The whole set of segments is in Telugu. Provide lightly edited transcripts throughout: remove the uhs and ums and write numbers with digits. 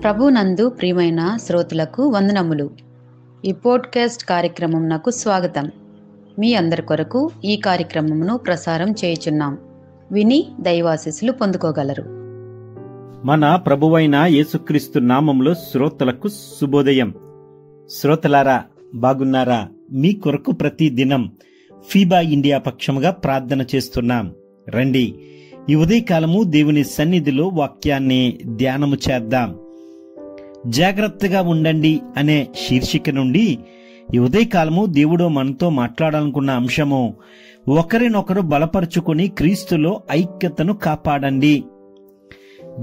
ప్రభునందు ప్రియమైన శ్రోతలకు వందనములు. ఈ పోడ్కాస్ట్ కార్యక్రమంనకు స్వాగతం. మీ అందరి కొరకు ఈ కార్యక్రమమును ప్రసారం చేయుచున్నాం. విని దైవాశీస్సులు పొందుకోగలరు. మన ప్రభువైన యేసుక్రీస్తు నామములో శ్రోతలకు శుభోదయం. శ్రోతలారా, బాగున్నారా? మీ కొరకు ప్రతి దినం ఫీబా ఇండియా పక్షముగా ప్రార్థన చేస్తున్నాం. రండి, ఈ ఉదయకాలము దేవుని సన్నిధిలో వాక్యాన్ని ధ్యానము చేద్దాం. జాగ్రత్తగా ఉండండి అనే శీర్షిక నుండి ఈ ఉదయకాలము దేవుడు మనతో మాట్లాడాలనుకున్న అంశము, ఒకరినొకరు బలపరుచుకుని క్రీస్తులో ఐక్యతను కాపాడండి.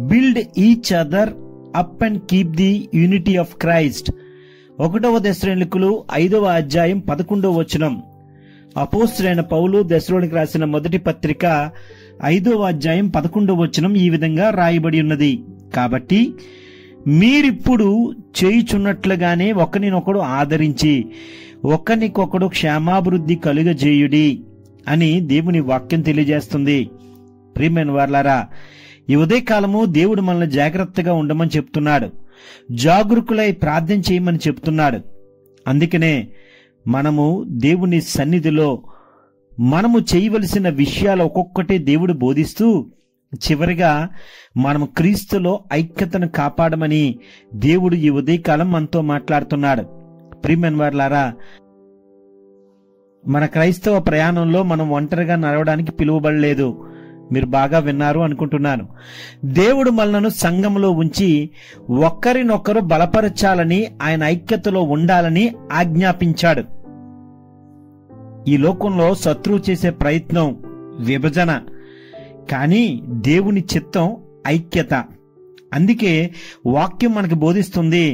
Build each other up and keep the unity of Christ. 1వ దెస్సలోనికీయులు 5వ అధ్యాయం 11వ వచనం. అపోస్తలుడైన పౌలు దెస్సలోనికీయులకు రాసిన మొదటి పత్రిక 5వ అధ్యాయం 11వ వచనం ఈ విధంగా రాయబడి ఉన్నది. కాబట్టి మీరిప్పుడు చేయుచున్నట్లుగానే ఒకరినొకడు ఆదరించి ఒకరికొకడు క్షేమాభివృద్ధి కలుగజేయుడి అని దేవుని వాక్యం తెలియజేస్తుంది. ప్రియమైన వారలారా, ఈ ఉదయకాలము దేవుడు మనల్ని జాగ్రత్తగా ఉండమని చెప్తున్నాడు. జాగరూకులై ప్రార్థన చేయమని చెప్తున్నాడు. అందుకనే మనము దేవుని సన్నిధిలో మనము చేయవలసిన విషయాలు ఒక్కొక్కటి దేవుడు బోధిస్తూ చివరిగా మనము క్రీస్తులో ఐక్యతను కాపాడమని దేవుడు ఈ ఉదయకాలం మనతో మాట్లాడుతున్నాడు. ప్రియమైన వారలారా, మన క్రైస్తవ ప్రయాణంలో మనం ఒంటరిగా నడవడానికి పిలువబడలేదు. మీరు బాగా విన్నారు అనుకుంటున్నాను. దేవుడు మనలను సంఘంలో ఉంచి ఒకరినొకరు బలపరచాలని, ఆయన ఐక్యతలో ఉండాలని ఆజ్ఞాపించాడు. ఈ లోకంలో శత్రువు చేసే ప్రయత్నం విభజన, కానీ దేవుని చిత్తం ఐక్యత. అందుకే వాక్యం మనకు బోధిస్తుంది,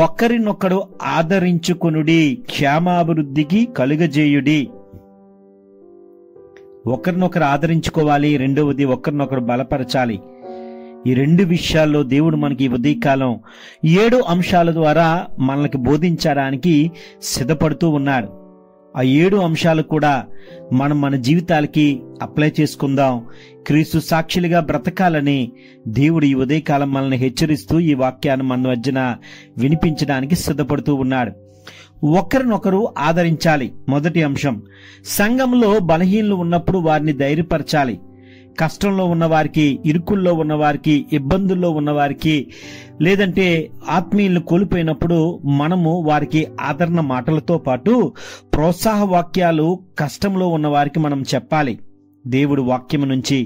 ఒకరినొకడు ఆదరించుకొనుడి, క్షేమాభివృద్ధికి కలుగజేయుడి. ఒకరినొకరు ఆదరించుకోవాలి, రెండవది ఒకరినొకరు బలపరచాలి. ఈ రెండు విషయాల్లో దేవుడు మనకి ఈ ఉదయకాలం 7 అంశాల ద్వారా మనకి బోధించడానికి సిద్ధపడుతూ ఉన్నాడు. ఆ 7 అంశాలు కూడా మనం మన జీవితాలకి అప్లై చేసుకుందాం. క్రీస్తు సాక్షులుగా బ్రతకాలని దేవుడు ఈ ఉదయకాలం మనల్ని హెచ్చరిస్తూ ఈ వాక్యాన్ని మన మధ్యన వినిపించడానికి సిద్ధపడుతూ ఉన్నాడు. ఒకరినొకరు ఆదరించాలి. మొదటి అంశం, సంఘంలో బలహీనలు ఉన్నప్పుడు వారిని ధైర్యపరచాలి. కష్టంలో ఉన్నవారికి, ఇరుకుల్లో ఉన్నవారికి, ఇబ్బందుల్లో ఉన్నవారికి, లేదంటే ఆత్మీయులను కోల్పోయినప్పుడు మనము వారికి ఆదరణ మాటలతో పాటు ప్రోత్సాహ వాక్యాలు కష్టంలో ఉన్నవారికి మనం చెప్పాలి దేవుడు వాక్యం నుంచి.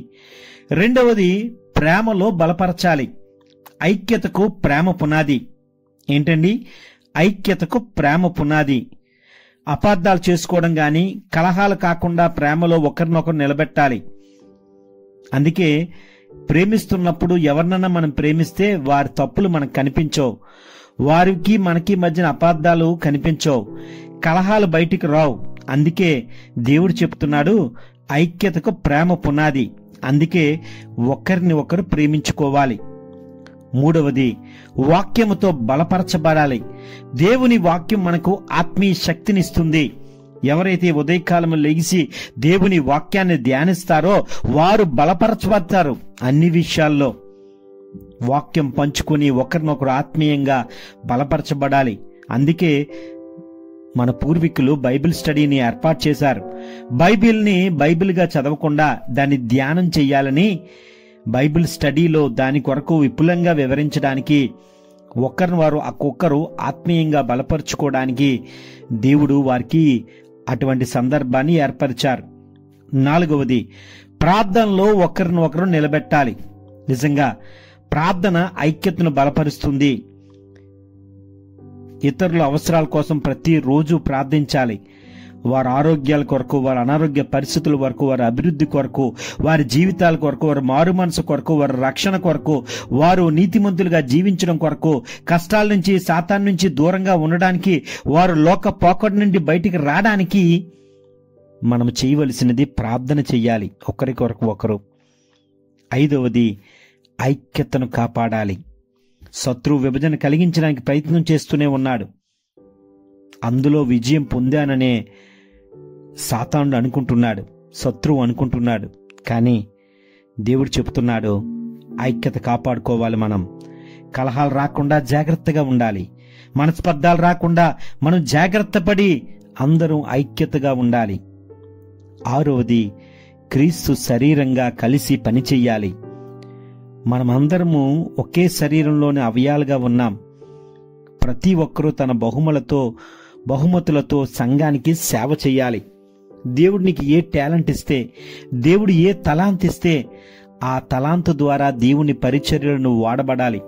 రెండవది, ప్రేమలో బలపరచాలి. ఐక్యతకు ప్రేమ పునాది. ఏంటండి? ఐక్యతకు ప్రేమ పునాది. అపార్థాలు చేసుకోవడం గాని, కలహాలు కాకుండా ప్రేమలో ఒకరినొకరు నిలబెట్టాలి. అందుకే ప్రేమిస్తున్నప్పుడు ఎవరినన్నా మనం ప్రేమిస్తే వారి తప్పులు మనకు కనిపించవు, వారికి మనకి మధ్యన అపార్థాలు కనిపించవు, కలహాలు బయటికి రావు. అందుకే దేవుడు చెప్తున్నాడు, ఐక్యతకు ప్రేమ పునాది. అందుకే ఒకరిని ఒకరు ప్రేమించుకోవాలి. మూడవది, వాక్యముతో బలపరచబడాలి. దేవుని వాక్యం మనకు ఆత్మీయ శక్తినిస్తుంది. ఎవరైతే ఉదయకాలం లెగిసి దేవుని వాక్యాన్ని ధ్యానిస్తారో వారు బలపరచబడతారు. అన్ని విషయాల్లో వాక్యం పంచుకొని ఒకరినొకరు ఆత్మీయంగా బలపరచబడాలి. అందుకే మన పూర్వీకులు బైబిల్ స్టడీని ఏర్పాటు చేశారు. బైబిల్ని బైబిల్గా చదవకుండా దాన్ని ధ్యానం చెయ్యాలని బైబిల్ స్టడీలో దాని కొరకు విపులంగా వివరించడానికి, ఒకరిని వారు ఒక్కొక్కరు ఆత్మీయంగా బలపరుచుకోవడానికి దేవుడు వారికి అటువంటి సందర్భాన్ని ఏర్పరిచారు. నాలుగవది, ప్రార్థనలో ఒకరినొకరు నిలబెట్టాలి. నిజంగా ప్రార్థన ఐక్యతను బలపరుస్తుంది. ఇతరుల అవసరాల కోసం ప్రతిరోజు ప్రార్థించాలి. వారి ఆరోగ్యాల కొరకు, వారి అనారోగ్య పరిస్థితుల వరకు, వారి అభివృద్ధి కొరకు, వారి జీవితాల కొరకు, వారి మారు మనసు కొరకు, వారి రక్షణ కొరకు, వారు నీతిమంతులుగా జీవించడం కొరకు, కష్టాల నుంచి, సాతాను నుంచి దూరంగా ఉండడానికి, వారు లోక పోకడ నుండి బయటికి రావడానికి మనం చేయవలసినది ప్రార్థన చెయ్యాలి, ఒకరికొరకు ఒకరు. ఐదవది, ఐక్యతను కాపాడాలి. శత్రువు విభజన కలిగించడానికి ప్రయత్నం చేస్తూనే ఉన్నాడు. అందులో విజయం పొందాననే సాతానుడు అనుకుంటున్నాడు, శత్రువు అనుకుంటున్నాడు. కానీ దేవుడు చెప్తున్నాడు, ఐక్యత కాపాడుకోవాలి మనం. కలహాలు రాకుండా జాగ్రత్తగా ఉండాలి. మనస్పర్ధాలు రాకుండా మనం జాగ్రత్త పడి అందరం ఐక్యతగా ఉండాలి. 6వది, క్రీస్తు శరీరంగా కలిసి పనిచెయ్యాలి. మనమందరము ఒకే శరీరంలోని అవయాలుగా ఉన్నాం. ప్రతి ఒక్కరూ తన బహుమతులతో సంఘానికి సేవ చేయాలి. దేవుడు నీకు ఏ టాలెంట్ ఇస్తే, దేవుడు ఏ తలాంత్ ఇస్తే ఆ తలాంతు ద్వారా దేవుని పరిచర్యలు నువ్వు వాడబడాలి.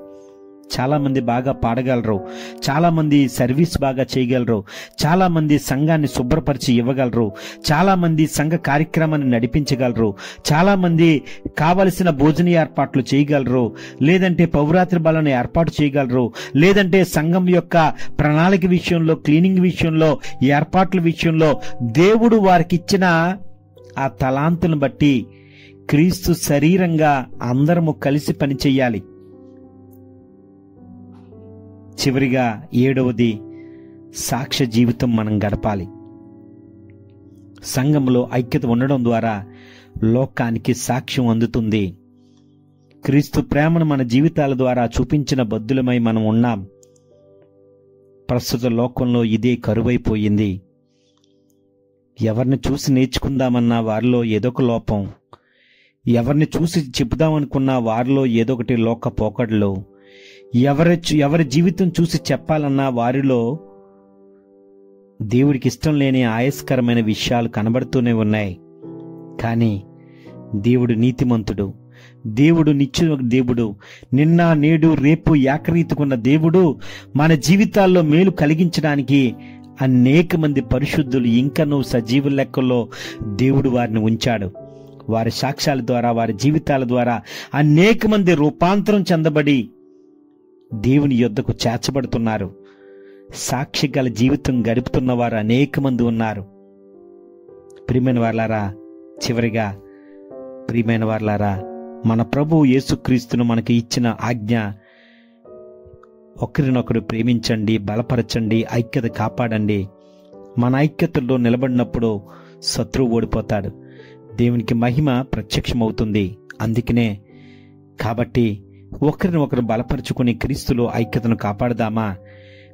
చాలామంది బాగా పాడగలరు, చాలామంది సర్వీస్ బాగా చేయగలరు, చాలామంది సంఘాన్ని శుభ్రపరిచి ఇవ్వగలరు, చాలామంది సంఘ కార్యక్రమాన్ని నడిపించగలరు, చాలామంది కావలసిన భోజన ఏర్పాట్లు చేయగలరు, లేదంటే పౌరాత్రి బలను ఏర్పాటు చేయగలరు, లేదంటే సంఘం యొక్క ప్రణాళిక విషయంలో, క్లీనింగ్ విషయంలో, ఏర్పాట్ల విషయంలో దేవుడు వారికి ఇచ్చిన ఆ తలాంతులను బట్టి క్రీస్తు శరీరంగా అందరము కలిసి పనిచెయ్యాలి. చివరిగా 7వది, సాక్ష్య జీవితం మనం గడపాలి. సంఘంలో ఐక్యత ఉండడం ద్వారా లోకానికి సాక్ష్యం అందుతుంది. క్రీస్తు ప్రేమను మన జీవితాల ద్వారా చూపించిన బద్దులమై మనం ఉన్నాం. ప్రస్తుత లోకంలో ఇదే కరువైపోయింది. ఎవరిని చూసి నేర్చుకుందామన్నా వారిలో ఏదొక లోపం, ఎవరిని చూసి చెబుదామనుకున్నా వారిలో ఏదొకటి లోక పోకడలు, ఎవరి జీవితం చూసి చెప్పాలన్నా వారిలో దేవుడికి ఇష్టం లేని ఆయాస్కరమైన విషయాలు కనబడుతూనే ఉన్నాయి. కానీ దేవుడు నీతిమంతుడు, దేవుడు నిత్య దేవుడు, నిన్న నేడు రేపు ఏకరీతికున్న దేవుడు మన జీవితాల్లో మేలు కలిగించడానికి అనేక మంది పరిశుద్ధులు ఇంకనూ సజీవ లెక్కల్లో దేవుడు వారిని ఉంచాడు. వారి సాక్ష్యాల ద్వారా, వారి జీవితాల ద్వారా అనేక మంది రూపాంతరం చెందబడి దేవుని యొద్దకు చేర్చబడుతున్నారు. సాక్షి గల జీవితం గడుపుతున్న వారు అనేక మంది ఉన్నారు. ప్రియమైన వారలారా, చివరిగా ప్రియమైన వారలారా, మన ప్రభువు యేసుక్రీస్తును మనకి ఇచ్చిన ఆజ్ఞ, ఒకరినొకరు ప్రేమించండి, బలపరచండి, ఐక్యత కాపాడండి. మన ఐక్యతలో నిలబడినప్పుడు శత్రువు ఓడిపోతాడు, దేవునికి మహిమ ప్రత్యక్షమవుతుంది. అందుకనే కాబట్టి ఒకరినొకరు బలపరుచుకుని క్రీస్తులో ఐక్యతను కాపాడదామా?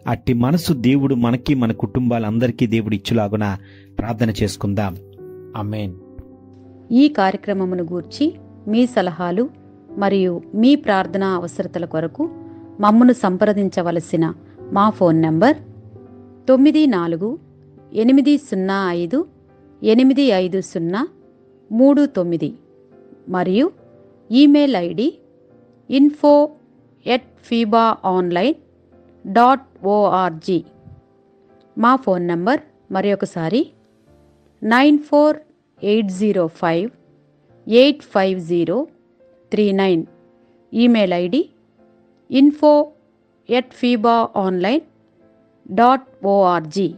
అట్టి మనసు దేవుడు మనకి, మన కుటుంబాలందరికీ దేవుడు ఇచ్చులాగున ప్రార్థన చేసుకుందాం. ఆమేన్. ఈ కార్యక్రమమును గూర్చి మీ సలహాలు మరియు మీ ప్రార్థనా అవసరతల కొరకు మమ్మను సంప్రదించవలసిన మా ఫోన్ నంబర్ 9448508503 మరియు ఈమెయిల్ ఐడి info@fibaonline.org. మా ఫోన్ నంబర్ మరొకసారి 9480585039. Email ID info@fibaonline.org.